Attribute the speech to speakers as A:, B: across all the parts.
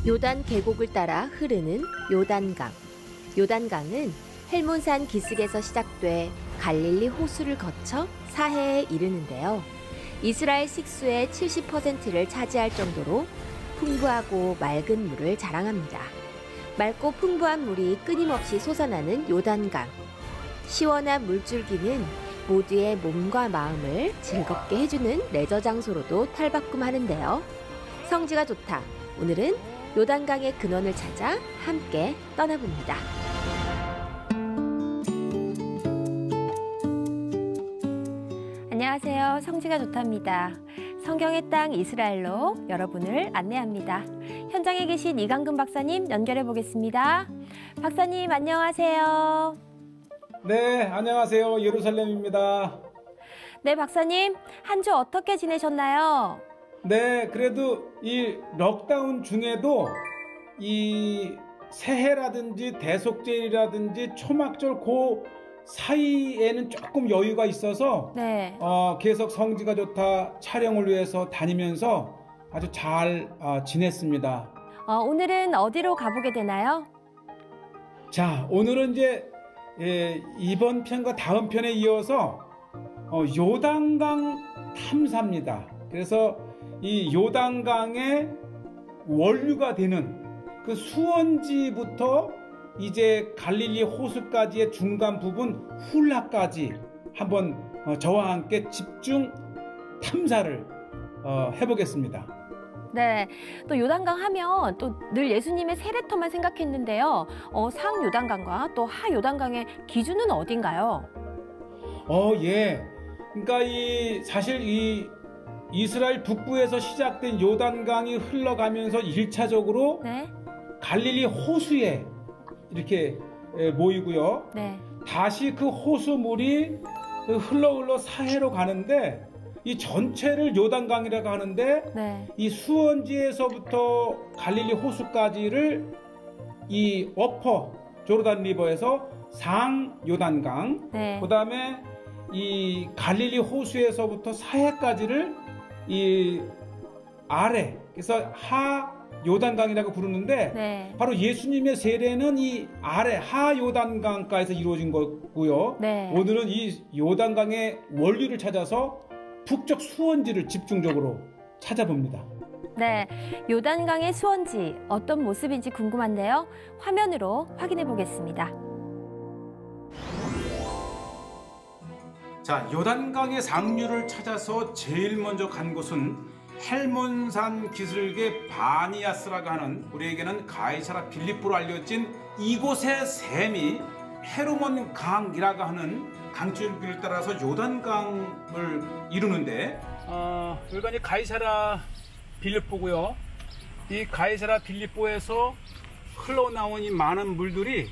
A: 요단 계곡을 따라 흐르는 요단강. 요단강은 헬몬산 기슭에서 시작돼 갈릴리 호수를 거쳐 사해에 이르는데요. 이스라엘 식수의 70%를 차지할 정도로 풍부하고 맑은 물을 자랑합니다. 맑고 풍부한 물이 끊임없이 솟아나는 요단강. 시원한 물줄기는 모두의 몸과 마음을 즐겁게 해주는 레저 장소로도 탈바꿈하는데요. 성지가 좋다. 오늘은 요단강의 근원을 찾아 함께 떠나봅니다. 안녕하세요. 성지가 좋답니다. 성경의 땅 이스라엘로 여러분을 안내합니다. 현장에 계신 이강근 박사님 연결해 보겠습니다. 박사님 안녕하세요.
B: 네, 안녕하세요. 예루살렘입니다.
A: 네, 박사님. 한 주 어떻게 지내셨나요?
B: 네, 그래도 이 럭다운 중에도 이 새해라든지 대속제일이라든지 초막절 그 사이에는 조금 여유가 있어서
A: 네.
B: 계속 성지가 좋다 촬영을 위해서 다니면서 아주 잘 지냈습니다.
A: 오늘은 어디로 가보게 되나요?
B: 자, 오늘은 이제 이번 편과 다음 편에 이어서 요단강 탐사입니다. 그래서 이 요단강의 원류가 되는 그 수원지부터 이제 갈릴리 호수까지의 중간 부분 훌라까지 한번 저와 함께 집중 탐사를 해보겠습니다.
A: 네, 또 요단강 하면 또 늘 예수님의 세례터만 생각했는데요. 상 요단강과 또 하 요단강의 기준은 어딘가요?
B: 예. 그러니까 사실 이 이스라엘 북부에서 시작된 요단강이 흘러가면서 1차적으로
A: 네.
B: 갈릴리 호수에 이렇게 모이고요.
A: 네.
B: 다시 그 호수물이 흘러 사해로 가는데 이 전체를 요단강이라고 하는데
A: 네.
B: 이 수원지에서부터 갈릴리 호수까지를 이 어퍼 조르단 리버에서 상 요단강,
A: 네.
B: 그다음에 이 갈릴리 호수에서부터 사해까지를 이 아래, 그래서 하 요단강이라고 부르는데
A: 네.
B: 바로 예수님의 세례는 이 아래 하 요단강가에서 이루어진 거고요.
A: 네.
B: 오늘은 이 요단강의 원류를 찾아서 북쪽 수원지를 집중적으로 찾아봅니다.
A: 네, 요단강의 수원지 어떤 모습인지 궁금한데요. 화면으로 확인해 보겠습니다.
B: 자, 요단강의 상류를 찾아서 제일 먼저 간 곳은 헬몬산 기슭의 바니아스라고 하는, 우리에게는 가이사라 빌립보로 알려진 이곳의 샘이 헤르몬 강이라고 하는 강줄기를 따라서 요단강을 이루는데 여기가 이제 가이사라 빌립보고요. 이 가이사라 빌립보에서 흘러나온 이 많은 물들이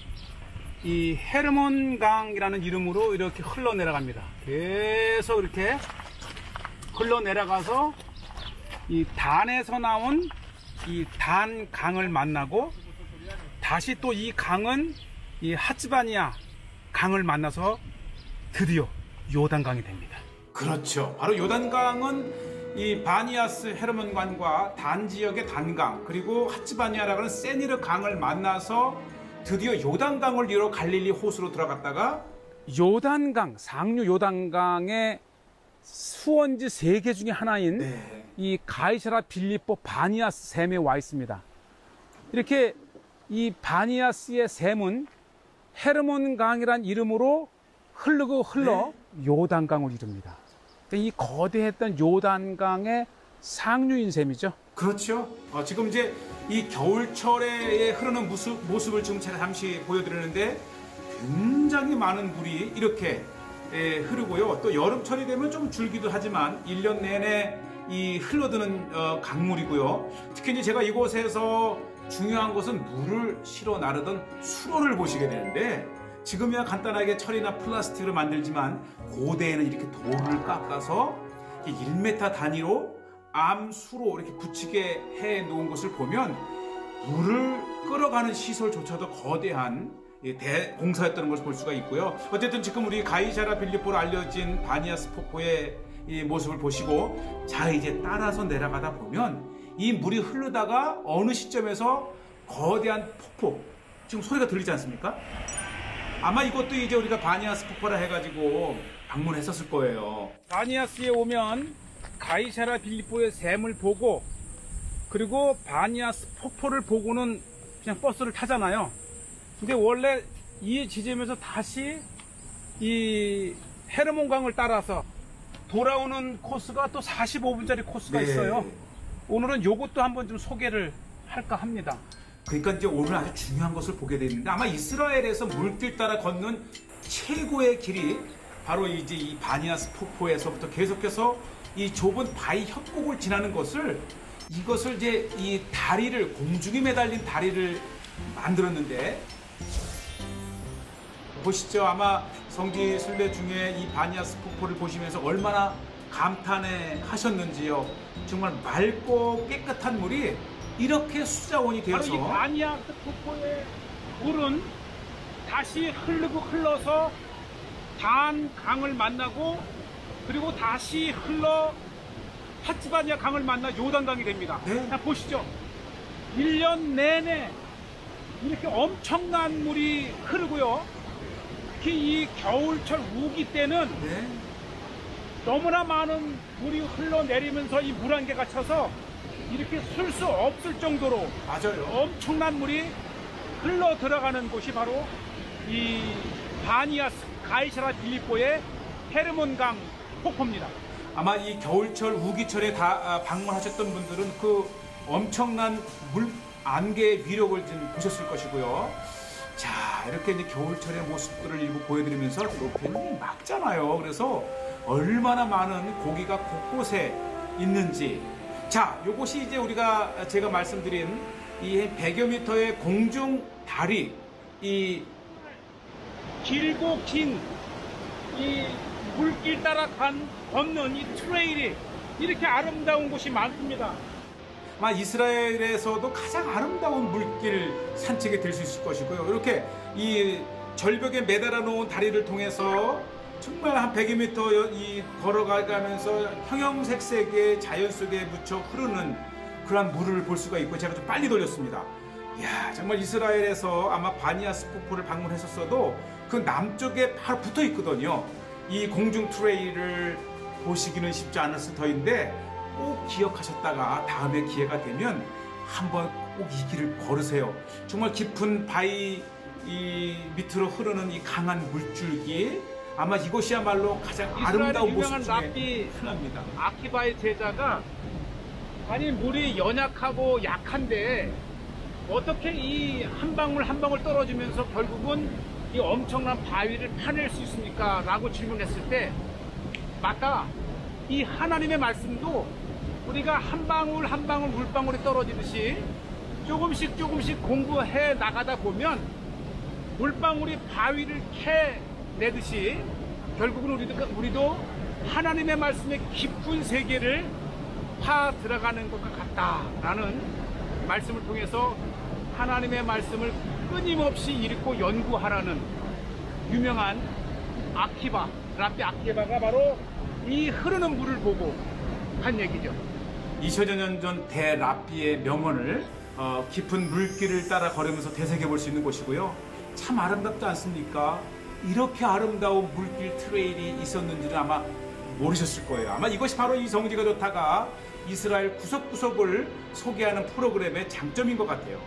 B: 이 헤르몬 강이라는 이름으로 이렇게 흘러내려갑니다. 계속 이렇게 흘러내려가서 이 단에서 나온 이 단강을 만나고 다시 또 이 강은 이 하츠바니아 강을 만나서 드디어 요단강이 됩니다. 그렇죠. 바로 요단강은 이 바니아스 헤르몬강과 단 지역의 단강, 그리고 하츠바니아라고 하는 세니르 강을 만나서 드디어 요단강을 이뤄 갈릴리 호수로 들어갔다가 요단강, 상류 요단강의 수원지 3개 중에 하나인 네. 이 가이사라 빌립보 바니아스 샘에 와 있습니다. 이렇게 이 바니아스의 샘은 헤르몬 강이란 이름으로 흘러 네. 요단강을 이룹니다. 이 거대했던 요단강의 상류인 셈이죠. 그렇죠. 지금 이제 이 겨울철에 흐르는 모습을 지금 제가 잠시 보여드리는데 굉장히 많은 물이 이렇게 흐르고요. 또 여름철이 되면 좀 줄기도 하지만 1년 내내 이 흘러드는 강물이고요. 특히 이제 제가 이곳에서 중요한 것은 물을 실어 나르던 수로를 보시게 되는데, 지금이야 간단하게 철이나 플라스틱으로 만들지만 고대에는 이렇게 돌을 깎아서 1m 단위로 암수로 이렇게 붙이게 해 놓은 것을 보면 물을 끌어가는 시설조차도 거대한 대공사였다는 것을 볼 수가 있고요. 어쨌든 지금 우리 가이사라 빌립보로 알려진 바니아스 폭포의 이 모습을 보시고, 자 이제 따라서 내려가다 보면
C: 이 물이 흐르다가 어느 시점에서 거대한 폭포, 지금 소리가 들리지 않습니까? 아마 이것도 이제 우리가 바니아스 폭포라 해가지고 방문했었을 거예요.
B: 바니아스에 오면 가이사라 빌립보의 샘을 보고 그리고 바니아스 폭포를 보고는 그냥 버스를 타잖아요. 근데 원래 이 지점에서 다시 이 헤르몬강을 따라서 돌아오는 코스가 또 45분짜리 코스가
C: 네.
B: 있어요. 오늘은 요것도 한번 좀 소개를 할까 합니다.
C: 그러니까 이제 오늘 아주 중요한 것을 보게 되는데 아마 이스라엘에서 물길 따라 걷는 최고의 길이 바로 이제 이 바니아스 폭포에서부터 계속해서 이 좁은 바위 협곡을 지나는 이것을 이제 이 다리를 공중에 매달린 다리를 만들었는데 보시죠. 아마 성지 순례 중에 이 바니아스 폭포를 보시면서 얼마나 감탄해 하셨는지요. 정말 맑고 깨끗한 물이 이렇게 수자원이
B: 바로
C: 되어서
B: 이 바니아스 폭포의 물은 다시 흘러서 단 강을 만나고 그리고 다시 흘러 핫즈바니아 강을 만나 요단강이 됩니다.
C: 네.
B: 자, 보시죠. 1년 내내 이렇게 엄청난 물이 흐르고요. 특히 이 겨울철 우기 때는
C: 네.
B: 너무나 많은 물이 흘러내리면서 이 물안개가 쳐서 이렇게 쓸 수 없을 정도로
C: 맞아요.
B: 엄청난 물이 흘러 들어가는 곳이 바로 이 바니아스 가이사라 빌립보의 헤르몬강 폭포입니다.
C: 아마 이 겨울철 우기철에 다 방문하셨던 분들은 그 엄청난 물 안개의 위력을 좀 보셨을 것이고요. 자, 이렇게 이제 겨울철의 모습들을 일부 보여드리면서 높이는 막잖아요. 그래서 얼마나 많은 고기가 곳곳에 있는지. 자, 요것이 이제 제가 말씀드린 이 100여 미터의 공중 다리, 이
B: 길고 긴 이 물길 따라 걷는 이 트레일이 이렇게 아름다운 곳이 많습니다.
C: 아마 이스라엘에서도 가장 아름다운 물길 산책이 될 수 있을 것이고요. 이렇게 이 절벽에 매달아 놓은 다리를 통해서 정말 한 100여 미터 걸어가면서 형형색색의 자연 속에 묻혀 흐르는 그런 물을 볼 수가 있고 제가 좀 빨리 돌렸습니다. 이야, 정말 이스라엘에서 아마 바니아스 폭포를 방문했었어도 그 남쪽에 바로 붙어 있거든요. 이 공중 트레일을 보시기는 쉽지 않았을 터인데 꼭 기억하셨다가 다음에 기회가 되면 한번 꼭 이 길을 걸으세요. 정말 깊은 바위 이 밑으로 흐르는 이 강한 물줄기, 아마 이것이야말로 가장 아름다운 모습 중에 하나입니다.
B: 아키바의 제자가 아니 물이 연약하고 약한데 어떻게 이 한 방울 한 방울 떨어지면서 결국은 이 엄청난 바위를 파낼 수 있습니까? 라고 질문했을 때 맞다. 이 하나님의 말씀도 우리가 한 방울 한 방울 물방울이 떨어지듯이 조금씩 공부해 나가다 보면 물방울이 바위를 캐내듯이 결국은 우리도 하나님의 말씀의 깊은 세계를 파 들어가는 것과 같다라는 말씀을 통해서 하나님의 말씀을 끊임없이 읽고 연구하라는 유명한 랍비 아키바가 바로 이 흐르는 물을 보고 한 얘기죠.
C: 2000여 년 전 대랍비의 명언을 깊은 물길을 따라 걸으면서 되새겨 볼 수 있는 곳이고요. 참 아름답지 않습니까? 이렇게 아름다운 물길 트레일이 있었는지는 아마 모르셨을 거예요. 아마 이것이 바로 이 성지가 좋다가 이스라엘 구석구석을 소개하는 프로그램의 장점인 것 같아요.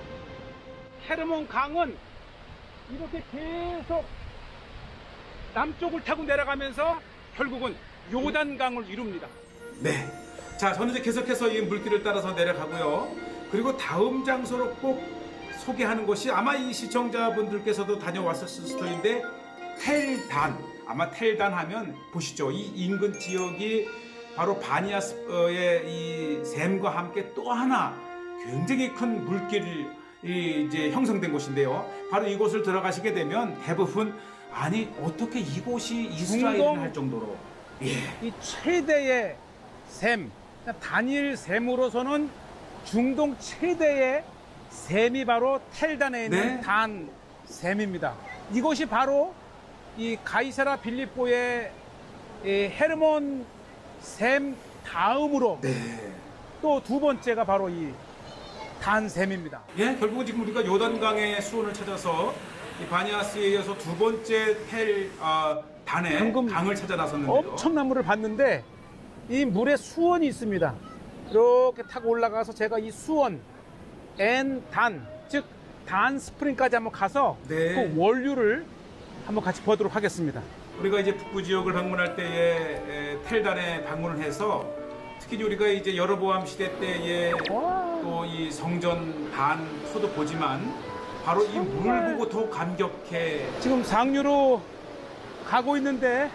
B: 헤르몬 강은 이렇게 계속 남쪽을 타고 내려가면서 결국은 요단강을 이룹니다.
C: 네. 자, 저는 이제 계속해서 이 물길을 따라서 내려가고요. 그리고 다음 장소로 꼭 소개하는 곳이 아마 이 시청자분들께서도 다녀왔었을 터인데 텔단. 아마 텔단 하면 보시죠. 이 인근 지역이 바로 바니아스의 이 샘과 함께 또 하나 굉장히 큰 물길이 이제 형성된 곳인데요. 바로 이곳을 들어가시게 되면 대부분 아니 어떻게 이곳이 이스라엘이나 할 정도로
B: 이 최대의 샘, 단일 샘으로서는 중동 최대의 샘이 바로 텔단에 있는
C: 네.
B: 단 샘입니다. 이곳이 바로 이 가이사라 빌립보의 이 헤르몬 샘 다음으로
C: 네.
B: 또 두 번째가 바로 이 단샘입니다.
C: 예, 결국은 지금 우리가 요단강의 수온을 찾아서 이 바니아스에 이어서 두 번째 단의
B: 방금
C: 강을 찾아 나섰는데요.
B: 엄청난 물을 봤는데 이 물에 수원이 있습니다. 이렇게 타고 올라가서 제가 이 수원, 단, 즉 단 스프링까지 한번 가서
C: 네.
B: 그 원류를 한번 같이 보도록 하겠습니다.
C: 우리가 이제 북부 지역을 방문할 때에 텔단에 방문을 해서 특히 우리가 이제 여로보암 시대 때에 또 이 성전 단 터도 보지만 바로 이 물을 보고 더 감격해.
B: 지금 상류로 가고 있는데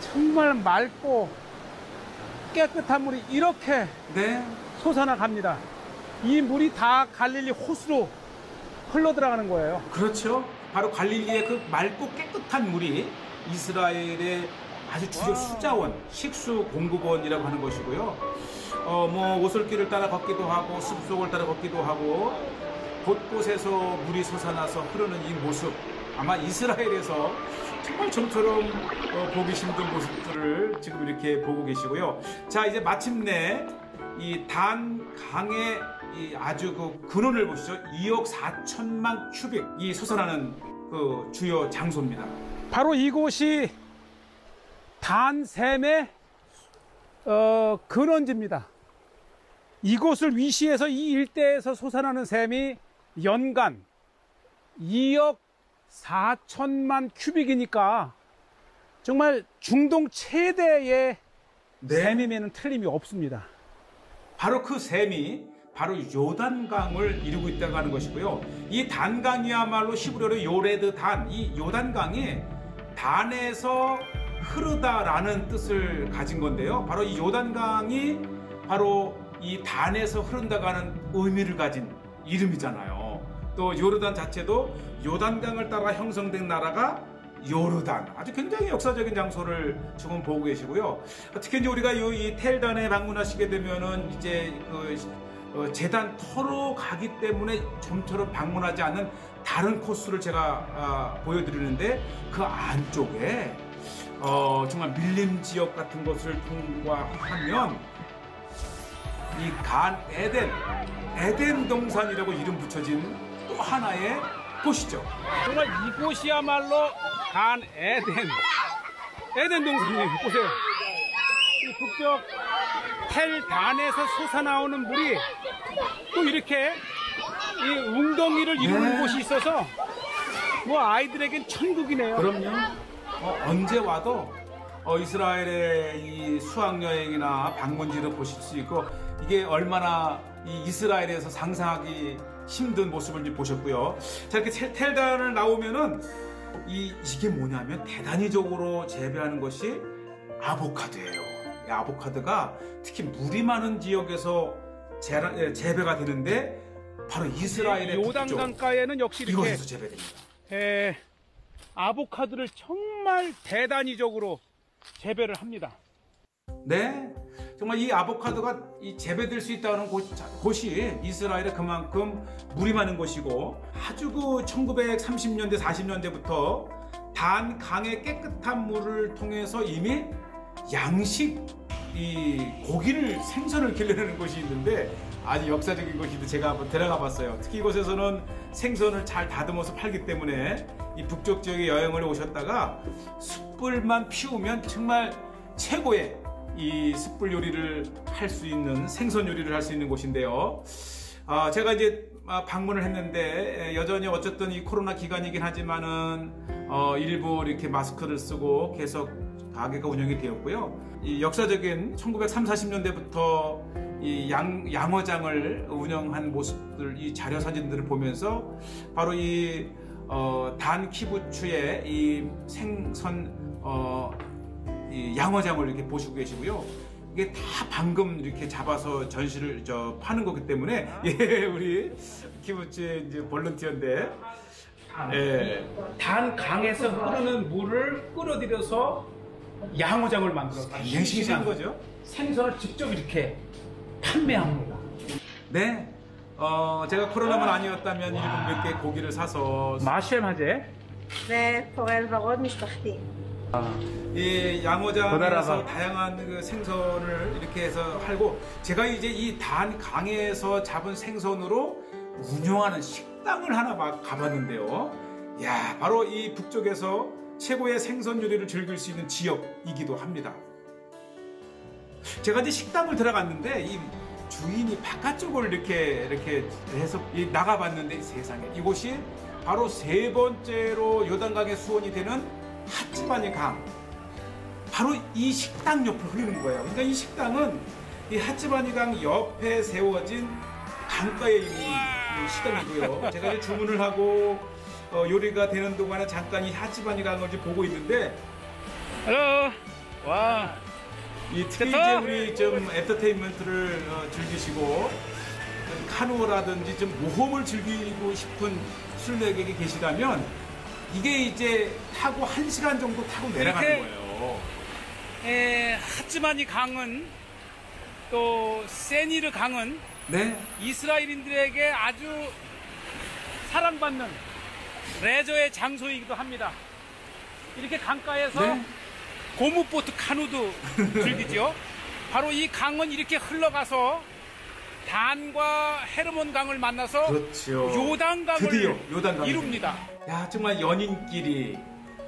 B: 정말 맑고 깨끗한 물이 이렇게
C: 네.
B: 솟아나 갑니다. 이 물이 다 갈릴리 호수로 흘러 들어가는 거예요.
C: 그렇죠. 바로 갈릴리의 그 맑고 깨끗한 물이 이스라엘의 아주 주요 수자원, 식수 공급원이라고 하는 것이고요. 뭐 오솔길을 따라 걷기도 하고 숲속을 따라 걷기도 하고 곳곳에서 물이 솟아나서 흐르는 이 모습, 아마 이스라엘에서 정말 좀처럼 보기 힘든 모습들을 지금 이렇게 보고 계시고요. 자, 이제 마침내 이 단 강의 이 아주 그 근원을 보시죠. 2억 4천만 큐빅이 솟아나는 그 주요 장소입니다.
B: 바로 이곳이 단샘의 근원지입니다. 이곳을 위시해서 이 일대에서 솟아나는 샘이 연간 2억 4천만 큐빅이니까 정말 중동 최대의 샘임에는 틀림이 없습니다.
C: 바로 그 샘이 바로 요단강을 이루고 있다고 하는 것이고요. 이 단강이야말로 히브리어로 요레드 단, 이 요단강이 단에서 흐르다라는 뜻을 가진 건데요. 바로 이 요단강이 바로 이 단에서 흐른다고 하는 의미를 가진 이름이잖아요. 또 요르단 자체도 요단강을 따라 형성된 나라가 요르단, 아주 굉장히 역사적인 장소를 지금 보고 계시고요. 특히 이제 우리가 이 텔단에 방문하시게 되면은 이제 재단 터로 가기 때문에 좀처럼 방문하지 않는 다른 코스를 제가 보여드리는데 그 안쪽에 정말 밀림 지역 같은 것을 통과하면 이 간 에덴 동산이라고 이름 붙여진 또 하나의 곳이죠.
B: 정말 이곳이야말로 간 에덴 동산이에요. 보세요. 이 북쪽 텔단에서 솟아나오는 물이 또 이렇게 이 웅덩이를 이루는
C: 네.
B: 곳이 있어서 뭐 아이들에겐 천국이네요.
C: 그럼요. 언제 와도 이스라엘의 이 수학여행이나 방문지를 보실 수 있고 이게 얼마나 이 이스라엘에서 상상하기 힘든 모습을 보셨고요. 자, 이렇게 텔단을 나오면은 이게 뭐냐면 대단히적으로 재배하는 것이 아보카도예요. 이 아보카도가 특히 물이 많은 지역에서 재배가 되는데 바로 이스라엘의
B: 요단강가에는 역시 이렇게
C: 이곳에서 재배됩니다.
B: 아보카도를 정말 대단히적으로 재배를 합니다.
C: 네, 정말 이 아보카도가 재배될 수 있다는 곳이 이스라엘에 그만큼 물이 많은 곳이고 아주 그 1930년대 40년대부터 단 강의 깨끗한 물을 통해서 이미 양식 고기를 생선을 길러내는 곳이 있는데 아주 역사적인 곳인데 제가 한번 들어가 봤어요. 특히 이곳에서는 생선을 잘 다듬어서 팔기 때문에 이 북쪽 지역에 여행을 오셨다가 숯불만 피우면 정말 최고의 이 숯불 요리를 할 수 있는 생선 요리를 할 수 있는 곳인데요. 제가 이제 방문을 했는데 여전히 어쨌든 이 코로나 기간이긴 하지만은 일부 이렇게 마스크를 쓰고 계속 가게가 운영이 되었고요. 이 역사적인 1930, 40년대부터 이 양어장을 운영한 모습들, 이 자료 사진들을 보면서 바로 이 단 키부츠의 이 생선 이 양어장을 이렇게 보시고 계시고요. 이게 다 방금 이렇게 잡아서 전시를 파는 거기 때문에 예, 우리 키부츠 이제 볼런티어인데 단 강에서 흐르는 물을 끌어들여서 양어장을 만들어서 굉장히 신기한 거죠. 생선을 직접 이렇게 판매합니다. 네, 제가 코로나만 아니었다면 일본 몇 개 고기를 사서
D: זה פועל ורוד משפחתי.
C: 이 양어장에서
B: 거다라바.
C: 다양한 그 생선을 이렇게 해서 하고 제가 이제 이 단강에서 잡은 생선으로 운영하는 식당을 하나 가봤는데요. 야, 바로 이 북쪽에서 최고의 생선 요리를 즐길 수 있는 지역이기도 합니다. 제가 이제 식당을 들어갔는데 이 주인이 바깥쪽을 이렇게 해서 나가봤는데 세상에 이곳이 바로 세 번째로 요단강의 수원이 되는 핫지바니 강. 바로 이 식당 옆을 흐르는 거예요. 그러니까 이 식당은 이 핫지바니 강 옆에 세워진 강가에 있는 식당이고요. 제가 이제 주문을 하고 요리가 되는 동안에 잠깐 이 핫지바니 강을 보고 있는데,
B: 헬로. 와.
C: 이 특히 이제 우리 좀 엔터테인먼트를 즐기시고 카누어라든지 좀 모험을 즐기고 싶은 술래객이 계시다면 이게 이제 타고 1시간 정도 타고 내려가는 거예요.
B: 하츠바니 강은 또 세니르 강은
C: 네.
B: 이스라엘인들에게 아주 사랑받는 레저의 장소이기도 합니다. 이렇게 강가에서
C: 네.
B: 고무보트 카누도 즐기죠. 바로 이 강은 이렇게 흘러가서 단과 헤르몬 강을 만나서
C: 그렇죠.
B: 요단강을
C: 드디어 요단강을
B: 이룹니다.
C: 야, 정말 연인끼리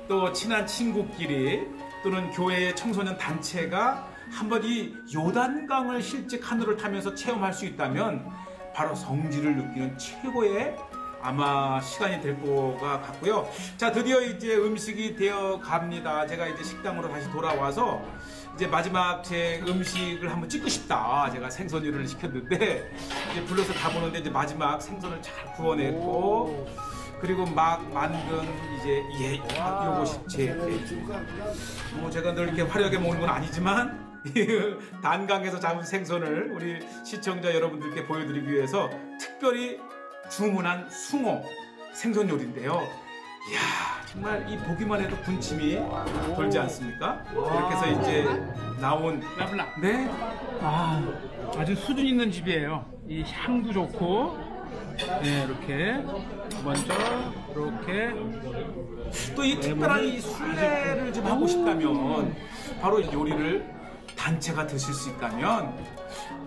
C: 또 친한 친구끼리 또는 교회의 청소년 단체가 한번 이 요단강을 실제 카누를 타면서 체험할 수 있다면 바로 성지를 느끼는 최고의 아마 시간이 될 거가 같고요. 자, 드디어 이제 음식이 되어 갑니다. 제가 이제 식당으로 다시 돌아와서 이제 마지막 제 음식을 한번 찍고 싶다. 제가 생선 요리를 시켰는데 이제 불러서 가보는데 이제 마지막 생선을 잘 구워냈고 그리고 막 만든 이제 요것이 제 메뉴. 뭐 제가 늘 이렇게 화려하게 먹는 건 아니지만 단강에서 잡은 생선을 우리 시청자 여러분들께 보여드리기 위해서 특별히 주문한 숭어 생선 요리인데요. 이야, 정말 이 보기만 해도 군침이 돌지 않습니까? 이렇게 해서 이제 나온
B: 라블라.
C: 네.
B: 아주 수준 있는 집이에요. 이 향도 좋고, 네, 이렇게 먼저 이렇게
C: 또 이 특별한 이 순례를 좀 하고 싶다면 바로 이 요리를 단체가 드실 수 있다면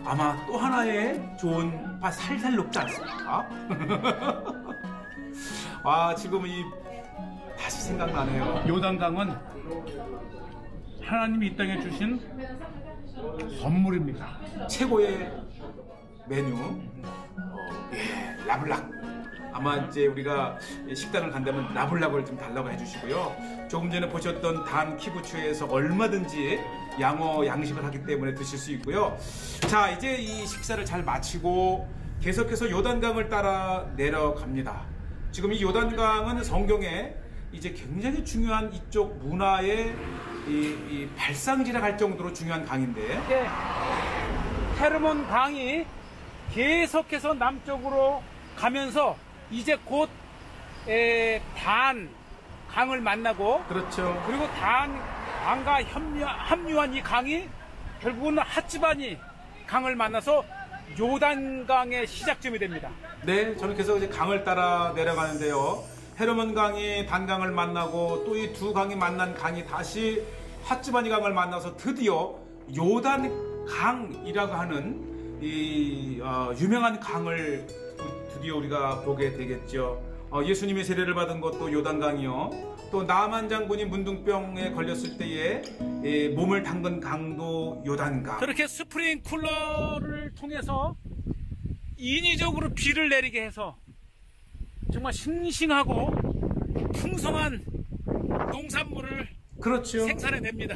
C: 아마 또 하나의 좋은 바 살살 녹지 않습니까? 와, 지금 이 다시 생각나네요.
B: 요단강은 하나님이 이 땅에 주신 선물입니다.
C: 최고의 메뉴 라블락. 아마 이제 우리가 식당을 간다면 라블락을 좀 달라고 해주시고요. 조금 전에 보셨던 단 키부츠에서 얼마든지 양어 양식을 하기 때문에 드실 수 있고요. 자, 이제 이 식사를 잘 마치고 계속해서 요단강을 따라 내려갑니다. 지금 이 요단강은 성경에 이제 굉장히 중요한 이쪽 문화의 이 발상지라 할 정도로 중요한 강인데,
B: 헤르몬 강이 계속해서 남쪽으로 가면서 이제 곧 단 강을 만나고,
C: 그렇죠.
B: 그리고 단 강과 합류한 이 강이 결국은 핫지바니 강을 만나서 요단강의 시작점이 됩니다.
C: 네, 저는 계속 이제 강을 따라 내려가는데요. 헤르몬 강이 단강을 만나고 또 이 두 강이 만난 강이 다시 핫지바니 강을 만나서 드디어 요단 강이라고 하는 이 유명한 강을 드디어 우리가 보게 되겠죠. 예수님의 세례를 받은 것도 요단강이요. 또 나만 장군이 문둥병에 걸렸을 때에 몸을 담근 강도 요단강.
B: 저렇게 스프링쿨러를 통해서 인위적으로 비를 내리게 해서 정말 싱싱하고 풍성한 농산물을
C: 그렇죠.
B: 생산해냅니다.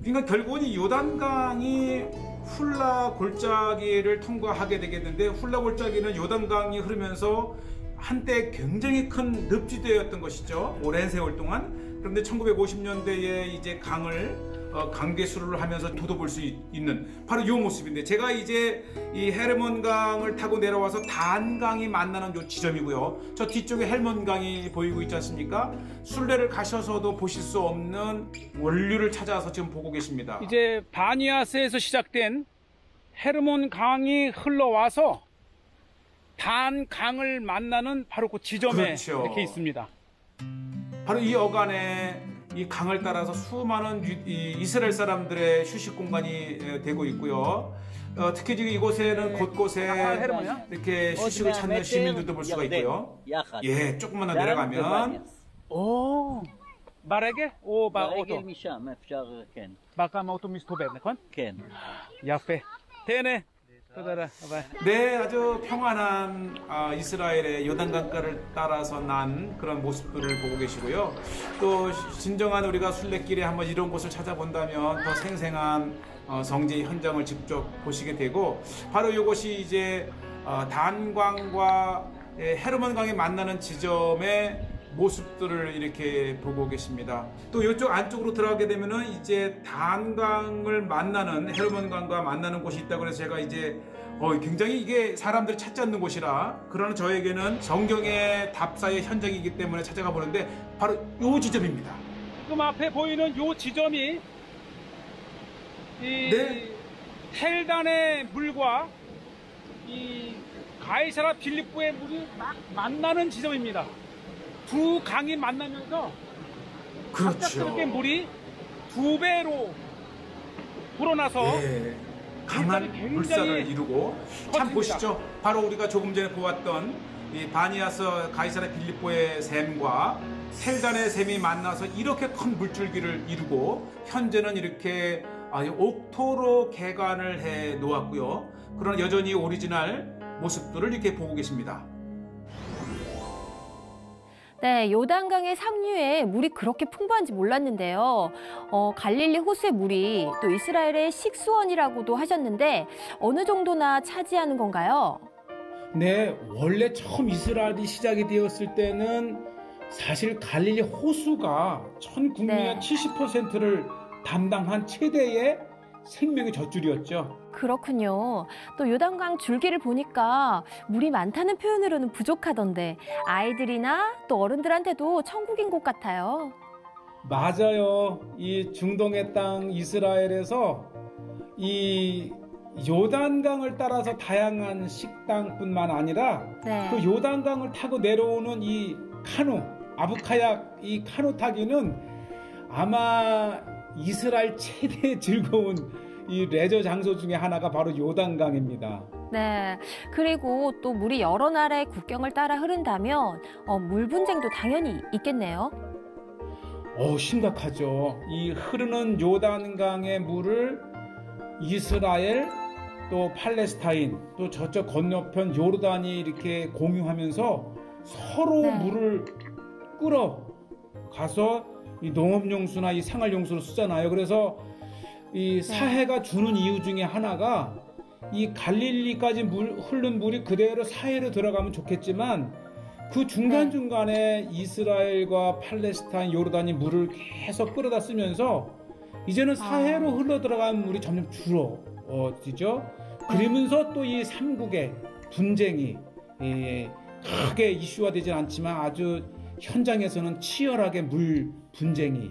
C: 그러니까 결국은 이 요단강이 훌라 골짜기를 통과하게 되겠는데, 훌라 골짜기는 요단강이 흐르면서 한때 굉장히 큰 늪지대였던 것이죠. 오랜 세월 동안. 그런데 1950년대에 이제 강계수를 하면서 돋아볼 수 있는 바로 이 모습인데, 제가 이제 이 헤르몬강을 타고 내려와서 단강이 만나는 요 지점이고요. 저 뒤쪽에 헬몬강이 보이고 있지 않습니까? 순례를 가셔서도 보실 수 없는 원류를 찾아서 지금 보고 계십니다.
B: 이제 바니아스에서 시작된 헤르몬 강이 흘러와서 단 강을 만나는 바로 그 지점에
C: 그렇죠.
B: 이렇게 있습니다.
C: 바로 이 어간에 이 강을 따라서 수많은 이 이스라엘 사람들의 휴식 공간이 되고 있고요. 특히 지금 이곳에는 곳곳에 이렇게 휴식을 찾는 시민들도 볼 수가 있고요. 예, 조금만 더 내려가면
B: ברגל או באוטו?
D: ברגל משם אפשר, כן.
B: בקם האוטו מסתובב, נכון?
D: כן.
B: יפה. תהנה. תודה רבה.
C: 네, 아주 평안한 이스라엘의 요단강가를 따라서 난 그런 모습들을 보고 계시고요. 또 진정한 우리가 순례길에 한번 이런 곳을 찾아본다면 더 생생한 성지 현장을 직접 보시게 되고, 바로 이곳이 이제 단강과 헤르몬강이 만나는 지점의 모습들을 이렇게 보고 계십니다. 또 이쪽 안쪽으로 들어가게 되면은 이제 단강을 만나는 헤르몬강과 만나는 곳이 있다고 해서 제가 이제 굉장히 이게 사람들이 찾지 않는 곳이라, 그러나 저에게는 성경의 답사의 현장이기 때문에 찾아가 보는데 바로 이 지점입니다.
B: 지금 앞에 보이는 이 지점이 이 헬단의 물과 이 가이사라 빌립보의 물이 막 만나는 지점입니다. 두 강이 만나면서 갑작스럽게 물이 2배로 불어나서
C: 강한 물살을 이루고, 참 보시죠. 바로 우리가 조금 전에 보았던 이 바니아스 가이사라 빌립보의 샘과 헬단의 샘이 만나서 이렇게 큰 물줄기를 이루고, 현재는 이렇게 옥토로 개관을 해 놓았고요. 그러나 여전히 오리지널 모습들을 이렇게 보고 계십니다.
A: 네, 요단강의 상류에 물이 그렇게 풍부한지 몰랐는데요. 갈릴리 호수의 물이 또 이스라엘의 식수원이라고도 하셨는데 어느 정도나 차지하는 건가요?
E: 네, 원래 처음 이스라엘이 시작이 되었을 때는 사실 갈릴리 호수가 전 국민의 70%를 담당한 최대의 생명의 젖줄이었죠.
A: 그렇군요. 또 요단강 줄기를 보니까 물이 많다는 표현으로는 부족하던데 아이들이나 또 어른들한테도 천국인 곳 같아요.
E: 맞아요. 이 중동의 땅 이스라엘에서 이 요단강을 따라서 다양한 식당뿐만 아니라 그 요단강을 타고 내려오는 이 카누, 아부카약 이 카누 타기는 아마 이스라엘 최대 즐거운 이 레저 장소 중에 하나가 바로 요단강입니다.
A: 네, 그리고 또 물이 여러 나라의 국경을 따라 흐른다면 물 분쟁도 당연히 있겠네요.
E: 심각하죠. 이 흐르는 요단강의 물을 이스라엘 또 팔레스타인 또 저쪽 건너편 요르단이 이렇게 공유하면서 서로 물을 끌어 가서 이 농업용수나 이 생활용수로 쓰잖아요. 그래서 이 사해가 주는 이유 중에 하나가 이 갈릴리까지 흐른 물이 그대로 사해로 들어가면 좋겠지만 그 중간중간에 이스라엘과 팔레스타인, 요르단이 물을 계속 끌어다 쓰면서 이제는 사해로 흘러 들어가는 물이 점점 줄어들죠. 그러면서 또 이 삼국의 분쟁이 크게 이슈화 되진 않지만 아주 현장에서는 치열하게 물 분쟁이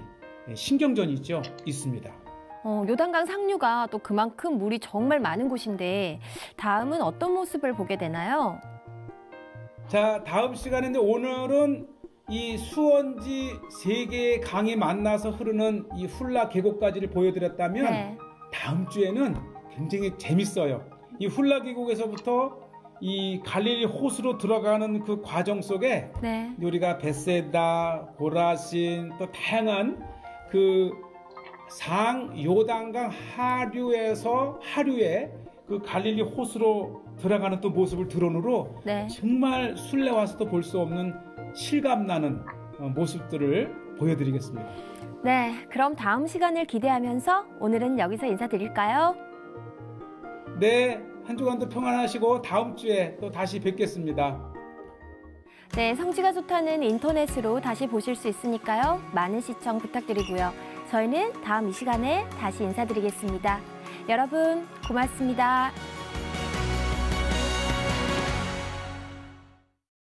E: 신경전이 있습니다.
A: 요단강 상류가 또 그만큼 물이 정말 많은 곳인데 다음은 어떤 모습을 보게 되나요?
E: 자, 다음 시간인데 오늘은 이 수원지 3개의 강이 만나서 흐르는 이 훌라 계곡까지를 보여드렸다면 다음 주에는 굉장히 재밌어요. 이 훌라 계곡에서부터 이 갈릴리 호수로 들어가는 그 과정 속에 우리가 베세다, 고라신 또 다양한 그 요단강 하류의 그 갈릴리 호수로 들어가는 또 모습을 드론으로 정말 순례 와서도 볼 수 없는 실감나는 모습들을 보여드리겠습니다.
A: 네, 그럼 다음 시간을 기대하면서 오늘은 여기서 인사드릴까요?
E: 네, 한 주간도 평안하시고 다음 주에 또 다시 뵙겠습니다.
A: 네, 성지가 좋다는 인터넷으로 다시 보실 수 있으니까요. 많은 시청 부탁드리고요. 저희는 다음 이 시간에 다시 인사드리겠습니다. 여러분, 고맙습니다.